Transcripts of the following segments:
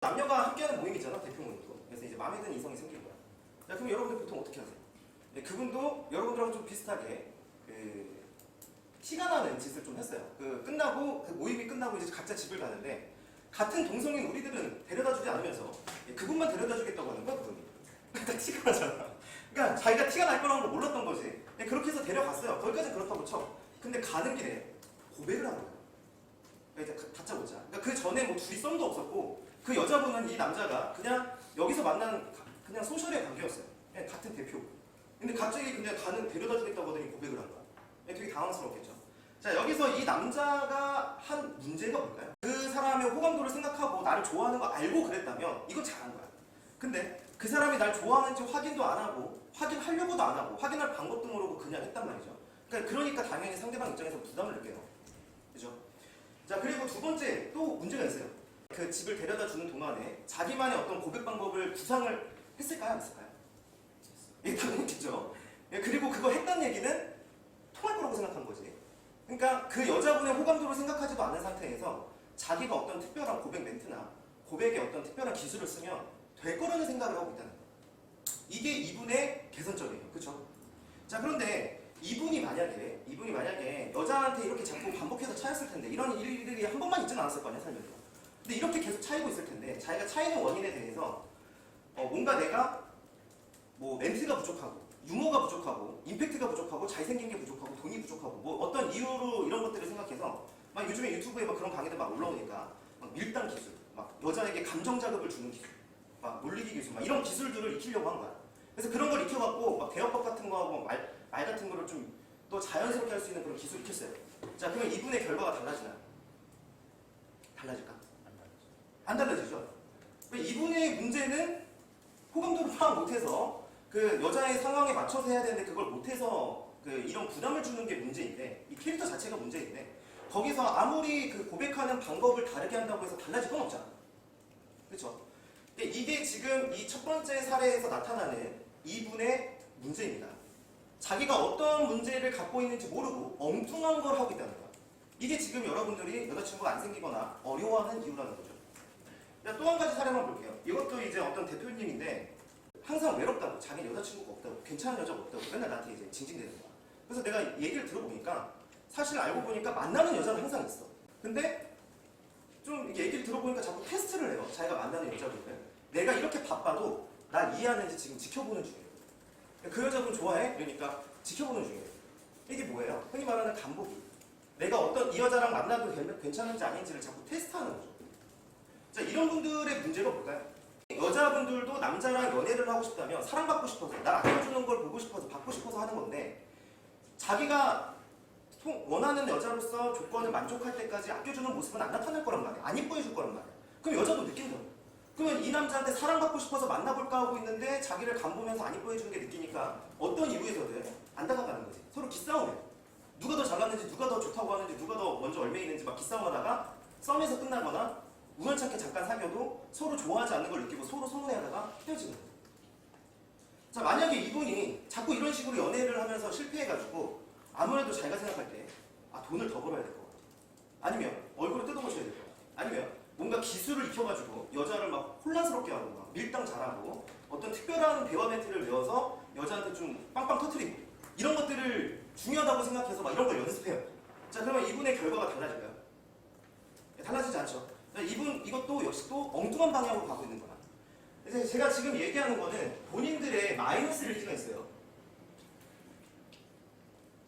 남녀가 함께하는 모임이잖아, 대표 모임도. 그래서 이제 마음에 드는 이성이 생긴 거야. 자, 그럼 여러분들 보통 어떻게 하세요? 네, 그분도 여러분들하고 좀 비슷하게 티가 나는 짓을 좀 했어요. 끝나고 그 모임이 끝나고 이제 각자 집을 가는데 같은 동성인 우리들은 데려다주지 않으면서 그분만 데려다주겠다고 하는 거야, 그분이. 그러니까 티가 나잖아. 그러니까 자기가 티가 날 거라는 걸 몰랐던 거지. 그렇게 해서 데려갔어요. 거기까지 그렇다고 쳐. 근데 가는 길에 고백을 한 거야. 그러니까 다짜고짜. 그러니까 그 전에 뭐 둘이 썸도 없었고 그 여자분은 이 남자가 그냥 여기서 만난 그냥 소셜의 관계였어요. 그냥 같은 대표. 근데 갑자기 그냥 데려다주겠다고 하더니 고백을 한 거야. 되게 당황스럽겠죠. 자, 여기서 이 남자가 한 문제가 뭘까요? 그 사람의 호감도를 생각하고 나를 좋아하는 거 알고 그랬다면 이건 잘한 거야. 근데 그 사람이 날 좋아하는지 확인도 안 하고 확인하려고도 안 하고 확인할 방법도 모르고 그냥 했단 말이죠. 그러니까 당연히 상대방 입장에서 부담을 느껴요. 그죠? 자, 그리고 두 번째 또 문제가 있어요. 그 집을 데려다 주는 동안에 자기만의 어떤 고백 방법을 구상을 했을까요? 안 했을까요? 예, 당연히겠죠. 예, 그리고 그거 했다는 얘기는 통할 거라고 생각한 거지. 그러니까 그 여자분의 호감도를 생각하지도 않은 상태에서 자기가 어떤 특별한 고백 멘트나 고백의 어떤 특별한 기술을 쓰면 될 거라는 생각을 하고 있다는 거예요. 이게 이분의 개선점이에요. 그렇죠? 자, 그런데 이분이 만약에 여자한테 이렇게 자꾸 반복해서 차였을 텐데 이런 일들이 한 번만 있지는 않았을 거 아니야, 살면서. 근데 이렇게 계속 차이고 있을 텐데 자기가 차이는 원인에 대해서 뭔가 내가 뭐 멘트가 부족하고 유머가 부족하고 임팩트가 부족하고 잘생긴 게 부족하고 돈이 부족하고 뭐 어떤 이유로 이런 것들을 생각해서 막 요즘에 유튜브에 막 그런 강의들 막 올라오니까 막 밀당 기술, 막 여자에게 감정 자극을 주는 기술, 막 놀리기 기술, 막 이런 기술들을 익히려고 한 거야. 그래서 그런 걸 익혀갖고 막 대화법 같은 거하고 말 같은 거를 좀 더 자연스럽게 할 수 있는 그런 기술을 익혔어요. 자, 그러면 이분의 결과가 달라지나요? 달라질까? 안 달라지죠. 이분의 문제는 호감도를 파악 못해서 그 여자의 상황에 맞춰서 해야 되는데 그걸 못해서 이런 부담을 주는 게 문제인데 이 캐릭터 자체가 문제인데 거기서 아무리 그 고백하는 방법을 다르게 한다고 해서 달라질 건 없잖아. 그렇죠? 이게 지금 이 첫 번째 사례에서 나타나는 이분의 문제입니다. 자기가 어떤 문제를 갖고 있는지 모르고 엉뚱한 걸 하고 있다는 거야. 이게 지금 여러분들이 여자친구가 안 생기거나 어려워하는 이유라는 거죠. 또 한 가지 사례만 볼게요. 이것도 이제 어떤 대표님인데 항상 외롭다고, 자기 여자친구가 없다고, 괜찮은 여자가 없다고 맨날 나한테 이제 징징대는 거야. 그래서 내가 얘기를 들어보니까 사실 알고 보니까 만나는 여자는 항상 있어. 근데 좀 얘기를 들어보니까 자꾸 테스트를 해요. 자기가 만나는 여자분들. 내가 이렇게 바빠도 날 이해하는지 지금 지켜보는 중이에요. 그 여자분 좋아해? 그러니까 지켜보는 중이에요. 이게 뭐예요? 흔히 말하는 간보기. 내가 어떤 이 여자랑 만나도 괜찮은지 아닌지를 자꾸 테스트하는 거죠. 자, 이런 분들의 문제가 뭘까요? 여자분들도 남자랑 연애를 하고 싶다면 사랑받고 싶어서 날 아껴주는 걸 보고 싶어서 받고 싶어서 하는 건데 자기가 원하는 여자로서 조건을 만족할 때까지 아껴주는 모습은 안 나타날 거란 말이야. 안 이뻐해 줄 거란 말이야. 그럼 여자도 느낀 거야. 그러면 이 남자한테 사랑받고 싶어서 만나볼까 하고 있는데 자기를 간보면서 안 이뻐해 주는 게 느끼니까 어떤 이유에서든 안 다가가는 거지. 서로 기싸움해. 누가 더 잘났는지 누가 더 좋다고 하는지 누가 더 먼저 얼매이는지 막 기싸움하다가 썸에서 끝나거나 우연찮게 잠깐 사귀어도 서로 좋아하지 않는 걸 느끼고 서로 서운해하다가 헤어지는 거예요. 자, 만약에 이분이 자꾸 이런 식으로 연애를 하면서 실패해가지고 아무래도 자기가 생각할 때 돈을 더 벌어야 될 것 같아. 아니면 얼굴을 뜯어고쳐야 될 것 같아. 아니면 뭔가 기술을 익혀가지고 여자를 막 혼란스럽게 하고 막 밀당 잘하고 어떤 특별한 대화 멘트를 외워서 여자한테 좀 빵빵 터트리고 이런 것들을 중요하다고 생각해서 막 이런 걸 연습해요. 자, 그러면 이분의 결과가 달라질까요? 달라지지 않죠. 이것도 역시 또 엉뚱한 방향으로 가고 있는 거야. 그래서 제가 지금 얘기하는 거는 본인들의 마이너스를 찍어냈어요.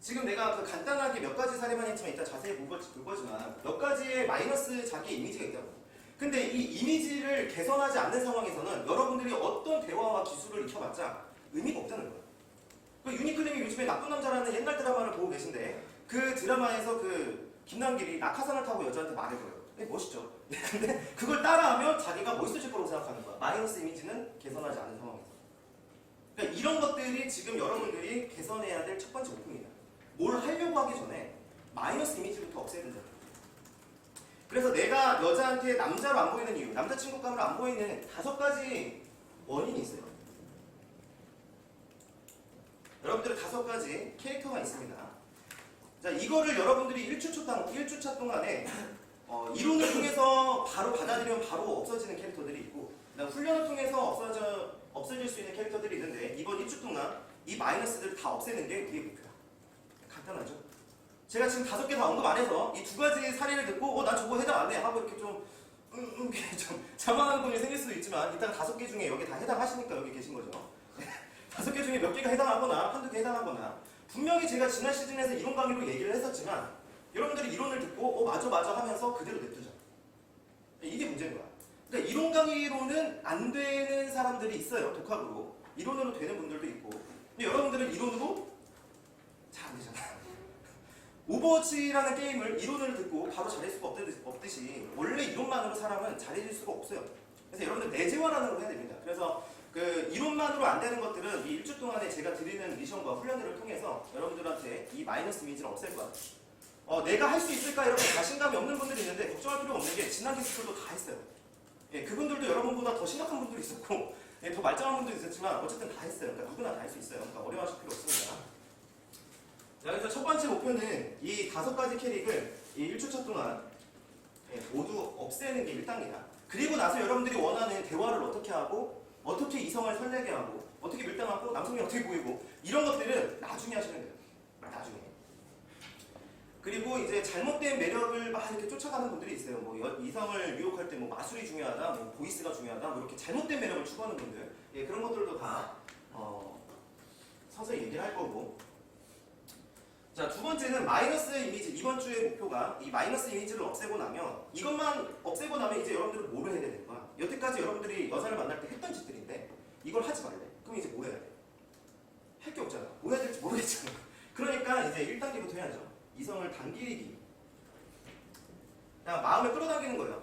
지금 내가 간단하게 몇 가지 사례만 했지만 이따 자세히 볼 거지만 몇 가지의 마이너스 자기 이미지가 있다고. 근데 이 이미지를 개선하지 않는 상황에서는 여러분들이 어떤 대화와 기술을 익혀봤자 의미가 없다는 거예요. 유니클님이 요즘에 나쁜 남자라는 옛날 드라마를 보고 계신데 그 드라마에서 김남길이 낙하산을 타고 여자한테 말해줘요. 멋있죠? 근데 그걸 따라하면 자기가 멋있어질 거라고 생각하는 거야. 마이너스 이미지는 개선하지 않은 상황에서. 그러니까 이런 것들이 지금 여러분들이 개선해야 될 첫 번째 목표입니다. 뭘 하려고 하기 전에 마이너스 이미지부터 없애야 된다. 그래서 내가 여자한테 남자로 안 보이는 이유, 남자친구감으로 안 보이는 5가지 원인이 있어요. 여러분들은 5가지 캐릭터가 있습니다. 자, 이거를 여러분들이 1주차 동안에 이론을 통해서 바로 받아들이면 바로 없어지는 캐릭터들이 있고, 그다음 훈련을 통해서 없어질 수 있는 캐릭터들이 있는데, 이번 1주 동안 이 마이너스들을 다 없애는 게 우리의 목표야. 간단하죠? 제가 지금 5개 다 언급 안 해서 이 2가지 사례를 듣고 난 저거 해당 안 해 하고 이렇게 좀 자만하는 분이 생길 수도 있지만, 이따가 5개 중에 여기 다 해당하시니까 여기 계신 거죠. 5개 중에 몇 개가 해당하거나 한두 개 해당하거나, 분명히 제가 지난 시즌에서 이론 강의로 얘기를 했었지만 여러분들이 이론을 듣고 맞아 하면서 그대로 냅두죠. 이게 문제인 거야. 그러니까 이론 강의로는 안 되는 사람들이 있어요. 독학으로. 이론으로 되는 분들도 있고. 근데 여러분들은 이론으로 잘 안 되잖아. 오버워치라는 게임을 이론을 듣고 바로 잘할 수가 없듯이 원래 이론만으로 사람은 잘해질 수가 없어요. 그래서 여러분들 내재화라는 걸 해야 됩니다. 그래서 그 이론만으로 안 되는 것들은 이 1주 동안에 제가 드리는 미션과 훈련들을 통해서 여러분들한테 이 마이너스 이미지를 없앨 거야. 내가 할 수 있을까 이렇게 자신감이 없는 분들이 있는데 걱정할 필요가 없는 게 지난 게스트들도 다 했어요. 예, 그분들도 여러분보다 더 심각한 분들이 있었고 더 말짱한 분들도 있었지만 어쨌든 다 했어요. 그러니까 누구나 다 할 수 있어요. 그러니까 어려워하실 필요 없습니다. 자, 그래서 첫 번째 목표는 이 5가지 캐릭을 이 1주차 동안 모두 없애는 게 1단계다. 그리고 나서 여러분들이 원하는 대화를 어떻게 하고, 어떻게 이성을 설레게 하고, 어떻게 밀당하고, 남성이 어떻게 보이고, 이런 것들은 나중에 하시는 거예요. 나중에. 그리고 이제 잘못된 매력을 막 이렇게 쫓아가는 분들이 있어요. 뭐 이성을 유혹할 때 뭐 마술이 중요하다, 뭐 보이스가 중요하다, 뭐 이렇게 잘못된 매력을 추구하는 분들, 그런 것들도 다 서서히 얘기를 할 거고. 자, 두 번째는 마이너스 이미지. 이번 주의 목표가 이 마이너스 이미지를 없애고 나면, 이것만 없애고 나면 이제 여러분들은 뭐를 해야 되는 거야? 여태까지 여러분들이 여자를 만날 때 했던 짓들인데 이걸 하지 말래. 그럼 이제 뭐 해야 돼? 할 게 없잖아. 뭐 해야 될지 모르겠잖아. 그러니까 이제 1단계부터 해야죠. 이성을 당기기. 그냥 마음을 끌어당기는 거예요.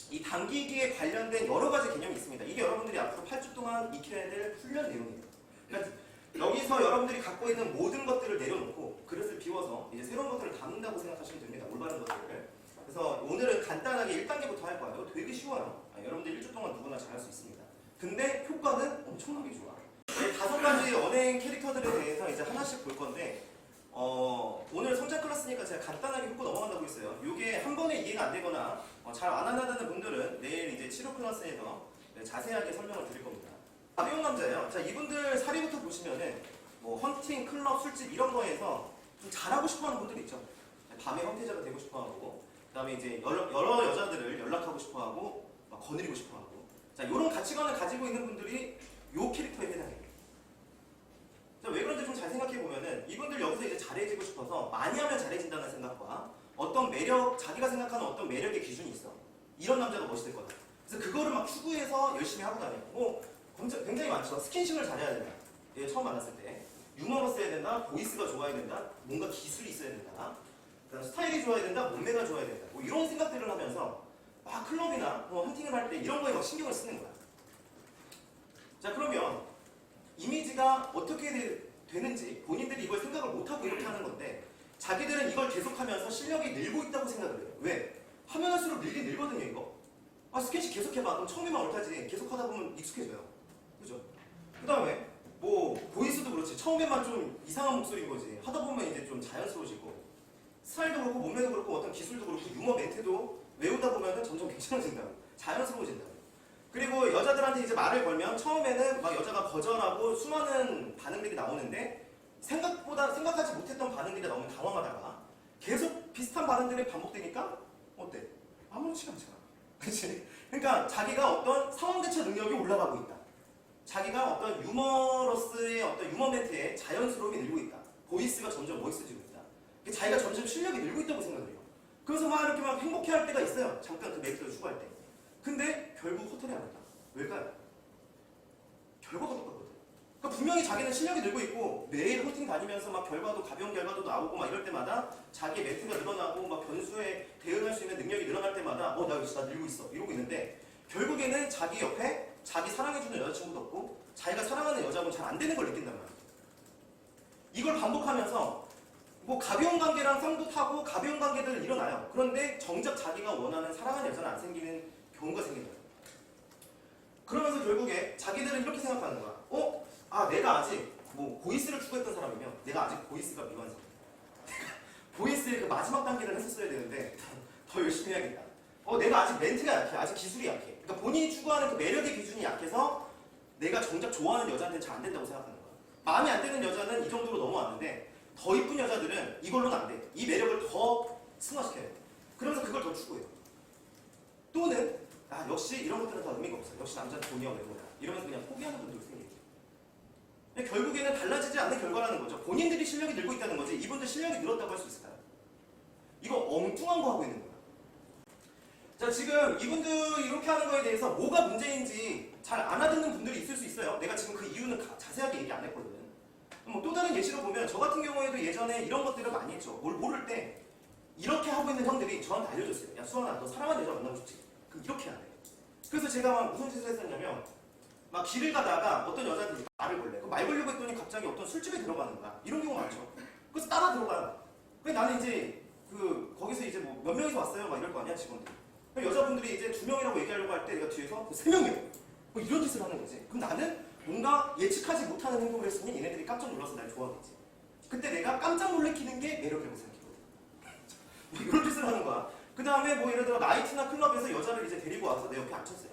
이 당기기에 관련된 여러 가지 개념이 있습니다. 이게 여러분들이 앞으로 8주 동안 익혀야 될 훈련 내용이에요. 그러니까 여기서 여러분들이 갖고 있는 모든 것들을 내려놓고 그릇을 비워서 이제 새로운 것들을 담는다고 생각하시면 됩니다. 올바른 것들을. 그래서 오늘은 간단하게 1단계부터 할 거예요. 되게 쉬워요. 여러분들 1주 동안 누구나 잘할 수 있습니다. 근데 효과는 엄청나게 좋아. 5가지 언행 캐릭터들에 대해서 이제 하나씩 볼 건데, 오늘 성장 클래스니까 제가 간단하게 훑고 넘어간다고 했어요. 이게 한 번에 이해가 안 되거나 잘 안 한다는 분들은 내일 이제 치료 클래스에서 자세하게 설명을 드릴 겁니다. 가벼운 남자예요. 자, 이분들 사례부터 보시면은 뭐 헌팅, 클럽, 술집 이런 거에서 좀 잘하고 싶어하는 분들이 있죠. 밤에 헌태자가 되고 싶어하고, 그다음에 이제 여러 여자들을 연락하고 싶어하고, 막 거느리고 싶어하고. 자, 이런 가치관을 가지고 있는 분들이 요 캐릭터에 해당해요. 자, 왜 그런지 좀 잘 생각해 보면은 이분들 여기서 이제 잘해지고 싶어서 많이 하면 잘해진다는 생각과 어떤 매력, 자기가 생각하는 어떤 매력의 기준이 있어. 이런 남자가 멋있을 거다. 그래서 그거를 막 추구해서 열심히 하고 다니고. 굉장히 많죠. 스킨십을 잘해야 된다. 처음 만났을 때. 유머러스해야 된다. 보이스가 좋아야 된다. 뭔가 기술이 있어야 된다. 그다음 스타일이 좋아야 된다. 몸매가 좋아야 된다. 뭐 이런 생각들을 하면서 막 클럽이나 헌팅을 할 때 이런 거에 막 신경을 쓰는 거야. 자, 그러면 이미지가 어떻게 되는지 본인들이 이걸 생각을 못하고 이렇게 하는 건데, 자기들은 이걸 계속하면서 실력이 늘고 있다고 생각을 해요. 왜? 하면 할수록 늘긴 늘거든요, 이거. 스케치 계속 해봐. 그럼 처음에만 옳다지. 계속 하다 보면 익숙해져요. 그죠? 그 다음에 뭐 보이스도 그렇지. 처음에만 좀 이상한 목소리인 거지. 하다 보면 이제 좀 자연스러워지고, 스타일도 그렇고 몸매도 그렇고 어떤 기술도 그렇고 유머 멘트도 외우다 보면 점점 괜찮아진다고. 자연스러워진다고. 그리고 여자들한테 이제 말을 걸면 처음에는 막 여자가 거절하고 수많은 반응들이 나오는데, 생각하지 못했던 반응들이 나오면 당황하다가 계속 비슷한 반응들이 반복되니까 어때? 아무렇지가 않잖아. 그치? 그러니까 자기가 어떤 상황 대처 능력이 올라가고 있다. 자기가 어떤 유머러스의 어떤 유머 멘트에 자연스러움이 늘고 있다. 보이스가 점점 멋있어지고 있다. 자기가 점점 실력이 늘고 있다고 생각을 해요. 그래서 막 이렇게 막 행복해할 때가 있어요. 잠깐 그 멘트를 추구할 때. 근데 결국 호텔에 안 온다. 왜일까요? 결과가 똑같거든. 그러니까 분명히 자기는 실력이 늘고 있고 매일 헌팅 다니면서 막 가벼운 결과도 나오고 막 이럴 때마다 자기 멘트가 늘어나고 막 변수에 대응할 수 있는 능력이 늘어날 때마다 나 역시 나 늘고 있어 이러고 있는데, 결국에는 자기 옆에 자기 사랑해주는 여자친구도 없고 자기가 사랑하는 여자분 잘 안 되는 걸 느낀단 말이야. 이걸 반복하면서 뭐 가벼운 관계랑 쌍도 타고 가벼운 관계들은 일어나요. 그런데 정작 자기가 원하는 사랑하는 여자는 안 생기는 경우가 생긴다. 그러면서 결국에 자기들은 이렇게 생각하는 거야. 내가 아직 뭐 보이스를 추구했던 사람이면 내가 아직 보이스가 미완성. 보이스의 그 마지막 단계를 했었어야 되는데 더 열심히 해야겠다. 내가 아직 멘트가 약해. 아직 기술이 약해. 그러니까 본인이 추구하는 그 매력의 기준이 약해서 내가 정작 좋아하는 여자한테는 잘 안 된다고 생각하는 거야. 마음에 안 드는 여자는 이 정도로 넘어왔는데 더 이쁜 여자들은 이걸로는 안 돼. 이 매력을 더 승화시켜야 돼. 그러면서 그걸 더 추구해요. 또는 역시 이런 것들은 다 의미가 없어. 역시 남자는 돈이야 외모야. 이러면서 그냥 포기하는 분들도 생겨요. 결국에는 달라지지 않는 결과라는 거죠. 본인들이 실력이 늘고 있다는 거지 이분들 실력이 늘었다고 할 수 있을까요? 이거 엉뚱한 거 하고 있는 거야. 자, 지금 이분들 이렇게 하는 거에 대해서 뭐가 문제인지 잘 안 알아듣는 분들이 있을 수 있어요. 내가 지금 그 이유는 자세하게 얘기 안 했거든. 뭐 또 다른 예시로 보면 저 같은 경우에도 예전에 이런 것들을 많이 했죠. 뭘 모를 때 이렇게 하고 있는 형들이 저한테 알려줬어요. 야 수환아, 너 사랑하는 여자 만나고 싶지? 그럼 이렇게 해야 돼. 그래서 제가 막 무슨 짓을 했었냐면 막 길을 가다가 어떤 여자한테 말을 걸래. 말 걸려고 했더니 갑자기 어떤 술집에 들어가는 거야. 이런 경우 많죠. 그래서 따라 들어가요. 그래서 나는 이제 거기서 이제 뭐 몇 명이서 왔어요? 막 이럴 거 아니야, 직원들. 여자분들이 이제 2명이라고 얘기하려고 할 때 내가 뒤에서 3명이요. 뭐 이런 짓을 하는 거지. 그럼 나는 뭔가 예측하지 못하는 행동을 했으니 얘네들이 깜짝 놀라서 날 좋아하겠지. 그때 내가 깜짝 놀래키는 게 매력이라고 생각했거든. 뭐 이런 짓을 하는 거야. 그 다음에 뭐 예를 들어 나이트나 클럽에서 여자를 이제 데리고 와서 내 옆에 앉혔어요.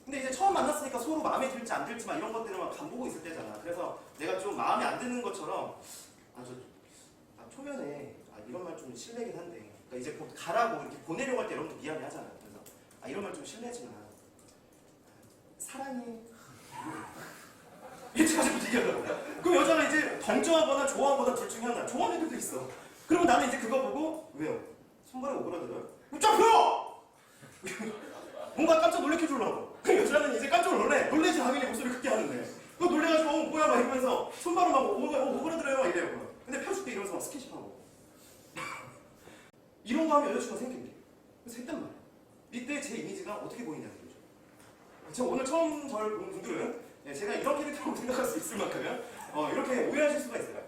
근데 이제 처음 만났으니까 서로 마음에 들지 안 들지 막 이런 것들을 막 간보고 있을 때잖아. 그래서 내가 좀 마음에 안 드는 것처럼 초면에 이런 말 좀 실례긴 한데 그러니까 이제 곧 가라고 이렇게 보내려고 할 때 여러분들 미안해 하잖아요. 그래서 이런 말 좀 실례지만 사랑해 이렇게 가지고 얘기하려고. 그럼 여자가 이제 덩조하거나 좋아하거나 둘 중에 하나. 좋아하는 애들도 있어. 그러면 나는 이제 그거 보고 왜요? 손발에 오그라들어요? 좀 펴! 뭔가 깜짝 놀래켜주려고. 그 여자는 이제 깜짝 놀래지 당연히 목소리 크게 하는데 그거 놀래가지고 뭐야 막 이러면서 손발을 막 오그라들어요 막 이래요. 근데 펴줄게 이러면서 막 스킨십하고 이런 거 하면 여자친구가 생긴대. 그래서 했단 말이야. 이때 제 이미지가 어떻게 보이냐는 거죠. 제가 오늘 처음 저를 본 분들은 제가 이런 캐릭터라고 생각할 수 있을 만큼 이렇게 오해하실 수가 있어요.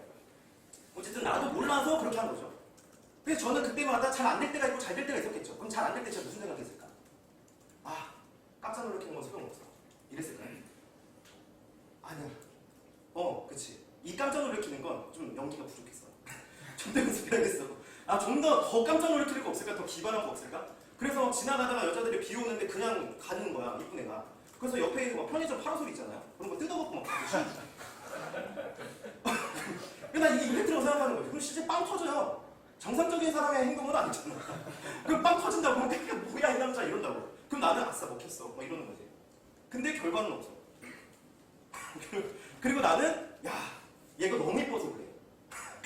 어쨌든 나도 몰라서 그렇게 한 거죠. 그래서 저는 그때마다 잘 안 될 때가 있고 잘 될 때가 있었겠죠. 그럼 잘 안 될 때 제가 무슨 생각했을까? 깜짝 놀라키는 건 소용없어. 이랬을까요? 아니야. 그치. 이 깜짝 놀라키는 건 좀 연기가 부족했어. 좀 더 연습해야겠어. 좀 더 깜짝 놀랄 필요가 없을까? 더 기발한 거 없을까? 그래서 지나가다가 여자들이 비 오는데 그냥 가는 거야, 이쁜 애가. 그래서 옆에 있는 막 편의점 파라솔 있잖아요. 그런 거 뜯어먹고 막 가듯이. 난 이게 이벤트라고 생각하는 거지. 그럼 실제 빵 터져요. 정상적인 사람의 행동은 아니잖아. 그럼 빵 터진다고 그러면 그게 뭐야 이 남자 이런다고. 그럼 나는 아싸 먹혔어. 막 이러는 거지. 근데 결과는 없어. 그리고 나는 얘가 너무 예뻐서 그래.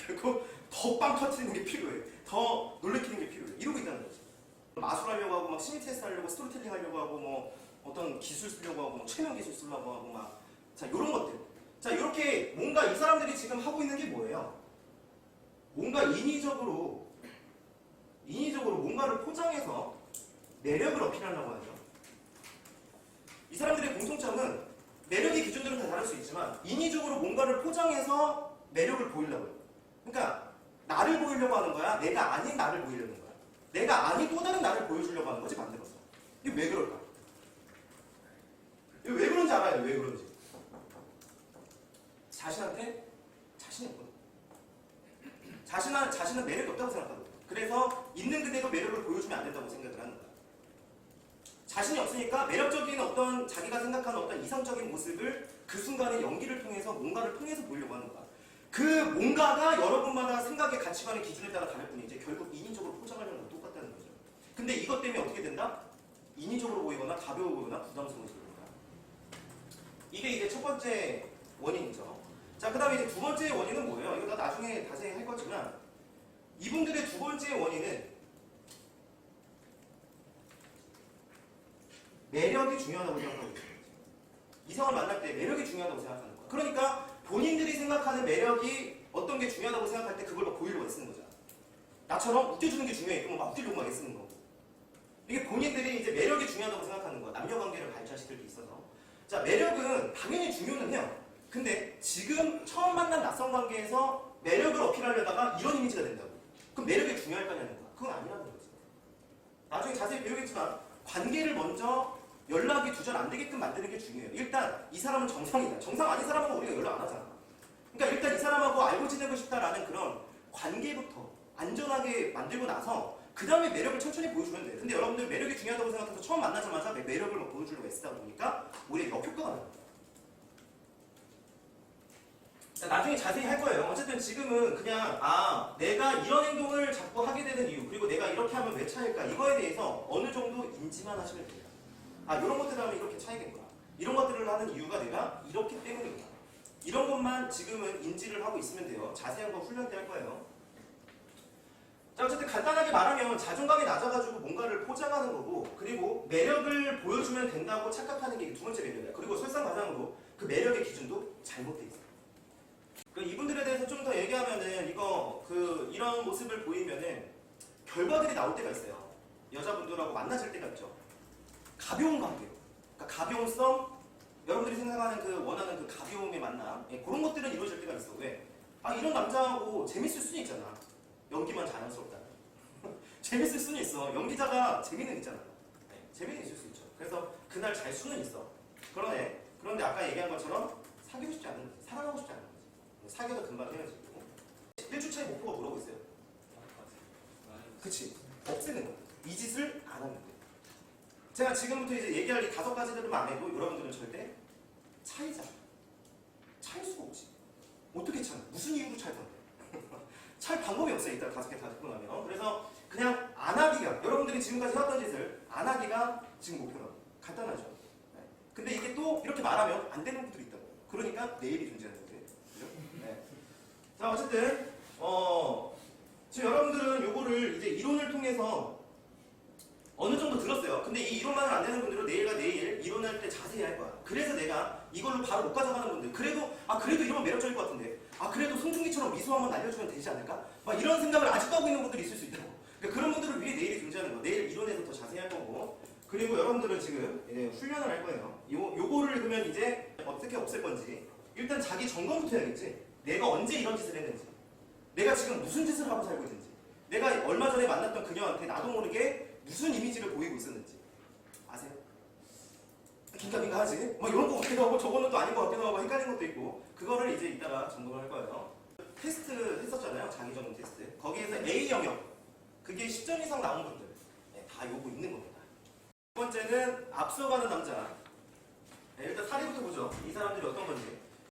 그리고 더 빵 터트리는 게 필요해. 더 놀래키는 게 필요해. 이러고 있다는 거지. 마술하려고 하고 막 심리 테스트 하려고 스토리텔링 하려고 하고 뭐 어떤 기술 쓰려고 하고 뭐 최면 기술 쓰려고 하고 막 이런 것들. 이렇게 뭔가 이 사람들이 지금 하고 있는 게 뭐예요? 뭔가 인위적으로 뭔가를 포장해서 매력을 어필하려고 하죠. 이 사람들의 공통점은 매력의 기준들은 다 다를 수 있지만 인위적으로 뭔가를 포장해서 매력을 보이려고 해요. 그러니까 나를 보이려고 하는 거야? 내가 아닌 나를 보이려는 거야? 내가 아닌 또 다른 나를 보여주려고 하는 거지 만들어서. 이게 왜 그럴까? 이게 왜 그런지 알아요? 왜 그런지. 자신한테 자신이 없거든. 자신은 매력이 없다고 생각하거든. 그래서 있는 그대로 매력을 보여주면 안 된다고 생각을 하는 거야. 자신이 없으니까 매력적인 어떤 자기가 생각하는 어떤 이상적인 모습을 그 순간에 연기를 통해서 뭔가를 통해서 보이려고 하는 거야. 그 뭔가가 여러분마다 생각의 가치관의 기준에 따라 다를 뿐이지 결국 인위적으로 포장하려는 건 똑같다는 거죠. 근데 이것 때문에 어떻게 된다? 인위적으로 보이거나 가벼워 보이거나 부담스러워지는 거야. 이게 이제 첫 번째 원인이죠. 자, 그 다음에 이제 두 번째 원인은 뭐예요? 이거 나 나중에 다시 할 거지만 이분들의 두 번째 원인은 매력이 중요하다고 생각하고 있어요. 이성을 만날 때 매력이 중요하다고 생각하는 거야. 그러니까 본인들이 생각하는 매력이 어떤 게 중요하다고 생각할 때 그걸 막 보이려고 애쓰는 거잖아. 나처럼 웃겨주는 게 중요해. 그러면 막 웃기려고 막 애쓰는 거고. 이게 본인들이 이제 매력이 중요하다고 생각하는 거야. 남녀 관계를 발전시킬 때 있어서. 자, 매력은 당연히 중요는 해요. 근데 지금 처음 만난 낯선 관계에서 매력을 어필하려다가 이런 이미지가 된다고. 그럼 매력이 중요할 거냐는 거야. 그건 아니라는 거지. 나중에 자세히 배우겠지만 관계를 먼저 연락이 두절 안 되게끔 만드는 게 중요해요. 일단 이 사람은 정상이다. 정상 아닌 사람하고 우리가 연락 안 하잖아. 그러니까 일단 이 사람하고 알고 지내고 싶다라는 그런 관계부터 안전하게 만들고 나서 그 다음에 매력을 천천히 보여주면 돼. 근데 여러분들 매력이 중요하다고 생각해서 처음 만나자마자 매력을 막 보여주려고 애쓰다 보니까 오히려 역효과가 나요. 나중에 자세히 할 거예요. 어쨌든 지금은 그냥 내가 이런 행동을 자꾸 하게 되는 이유, 그리고 내가 이렇게 하면 왜 차일까, 이거에 대해서 어느 정도 인지만 하시면 됩니다. 이런 것들 하면 이렇게 차이겠구나, 이런 것들을 하는 이유가 내가 이렇기 때문이구나, 이런 것만 지금은 인지를 하고 있으면 돼요. 자세한 건 훈련 때 할 거예요. 자, 어쨌든 간단하게 말하면 자존감이 낮아가지고 뭔가를 포장하는 거고, 그리고 매력을 보여주면 된다고 착각하는 게 두 번째 매력이야. 그리고 설상가상으로 그 매력의 기준도 잘못돼 있어. 이분들에 대해서 좀 더 얘기하면은 이런 모습을 보이면은 결과들이 나올 때가 있어요. 여자분들하고 만나실 때가 있죠. 가벼운 관계, 그러니까 가벼움성, 여러분들이 생각하는 원하는 가벼움의 만남, 그런 것들은 이루어질 때가 있어. 왜? 이런 남자하고 재밌을 수는 있잖아. 연기만 자연스럽다. 재밌을 수는 있어. 연기자가 재미는 있잖아. 재미는 있을 수 있죠. 그래서 그날 잘 수는 있어. 그런데 아까 얘기한 것처럼 사귀고 싶지 않은 거지. 사랑하고 싶지 않은 거지. 사귀어도 금방 헤어지고. 1주차의 목표가 뭐라고 있어요? 그치. 없애는 거야. 이 짓을 안 하는 거야. 제가 지금부터 이제 얘기할 이 5가지들만 안 해도 여러분들은 절대 차이잖아. 차일 수가 없지. 어떻게 차? 무슨 이유로 찰 건데? 찰 방법이 없어요. 일단 5개 다 듣고 나면. 그래서 그냥 안 하기가, 여러분들이 지금까지 해왔던 짓을 안 하기가 지금 목표라고. 간단하죠. 네. 근데 이게 또 이렇게 말하면 안 되는 분들이 있다고. 그러니까 내일이 존재하는 거예요. 네. 자, 어쨌든 지금 여러분들은 요거를 이제 이론을 통해서 어느 정도 들었어요. 근데 이 이론만은 안 되는 분들은 내일 이론할 때 자세히 할 거야. 그래서 내가 이걸로 바로 못 가져가는 분들, 그래도 이러면 매력적일 것 같은데, 그래도 송중기처럼 미소 한번 날려주면 되지 않을까? 막 이런 생각을 아직도 하고 있는 분들이 있을 수 있다고. 그러니까 그런 분들을 위해 내일이 존재하는 거. 내일 이론에서 더 자세히 할 거고. 그리고 여러분들은 지금 이제 훈련을 할 거예요. 요거를 그러면 이제 어떻게 없앨 건지 일단 자기 점검부터 해야겠지. 내가 언제 이런 짓을 했는지, 내가 지금 무슨 짓을 하고 살고 있는지, 내가 얼마 전에 만났던 그녀한테 나도 모르게 무슨 이미지를 보이고 있었는지 아세요? 긴가민가 하지? 뭐 이런 거 같기도 하고 저거는 또 아닌 것 같기도 하고 헷갈리는 것도 있고, 그거를 이제 이따가 점검을 할 거예요. 테스트 했었잖아요. 자기점검 테스트. 거기에서 A 영역, 그게 10점 이상 나온 분들, 다 요거 있는 겁니다. 두 번째는 앞서가는 남자. 일단 사례부터 보죠. 이 사람들이 어떤 건지.